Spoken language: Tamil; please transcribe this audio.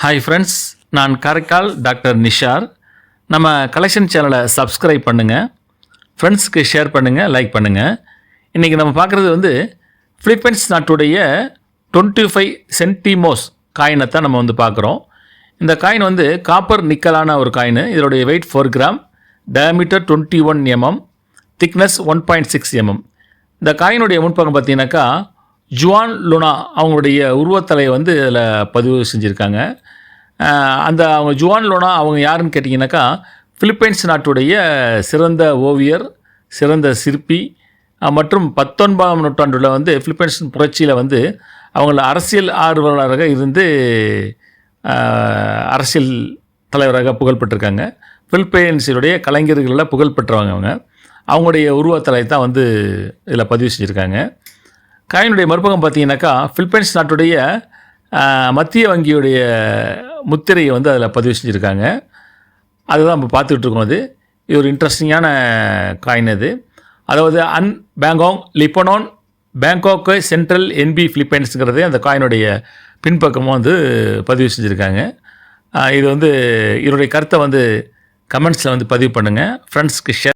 ஹாய் ஃப்ரெண்ட்ஸ், நான் காரைக்கால் டாக்டர் நிஷார். நம்ம கலெக்ஷன் சேனலை சப்ஸ்கிரைப் பண்ணுங்கள், ஃப்ரெண்ட்ஸுக்கு ஷேர் பண்ணுங்கள், லைக் பண்ணுங்கள். இன்றைக்கி நம்ம பார்க்குறது வந்து ஃபிலிப்பைன்ஸ் நாட்டுடைய 25 சென்டிமோஸ் காயினை தான் நம்ம வந்து பார்க்குறோம். இந்த காயின் வந்து காப்பர் நிக்கலான ஒரு காயின். இதனுடைய weight 4 gram, diameter 21 mm, thickness 1.6 mm. இந்த காயினுடைய முன்பக்கம் பார்த்தீங்கன்னாக்கா ஜுவான் லுனா அவங்களுடைய உருவத்தலையை வந்து இதில் பதிவு செஞ்சுருக்காங்க. அவங்க ஜுவான் லுனா அவங்க யாருன்னு கேட்டிங்கனாக்கா பிலிப்பைன்ஸ் நாட்டுடைய சிறந்த ஓவியர், சிறந்த சிற்பி மற்றும் 19ஆம் நூற்றாண்டில் வந்து பிலிப்பைன்ஸ் புரட்சியில் வந்து அவங்கள அரசியல் ஆர்வலராக இருந்து அரசியல் தலைவராக புகழ்பெற்றிருக்காங்க. பிலிப்பைன்ஸுடைய கலைஞர்களில் புகழ்பெற்றவங்க அவங்களுடைய உருவத்தலை தான் வந்து இதில் பதிவு செஞ்சுருக்காங்க. காயினுடைய மறுபக்கம் பார்த்தீங்கன்னாக்கா பிலிப்பைன்ஸ் நாட்டுடைய மத்திய வங்கியுடைய முத்திரையை வந்து அதில் பதிவு செஞ்சுருக்காங்க. அதுதான் நம்ம பார்த்துக்கிட்டு இருக்கோம். இது ஒரு இன்ட்ரெஸ்டிங்கான காயின். அதாவது பேங்காங் லிபனான் பேங்காக் சென்ட்ரல் என்பி பிலிப்பைன்ஸுங்கிறது அந்த காயினுடைய பின்பக்கமும் வந்து பதிவு செஞ்சுருக்காங்க. இது வந்து இதனுடைய கருத்தை வந்து கமெண்ட்ஸில் வந்து பதிவு பண்ணுங்கள், ஃப்ரெண்ட்ஸ்க்கு ஷேர்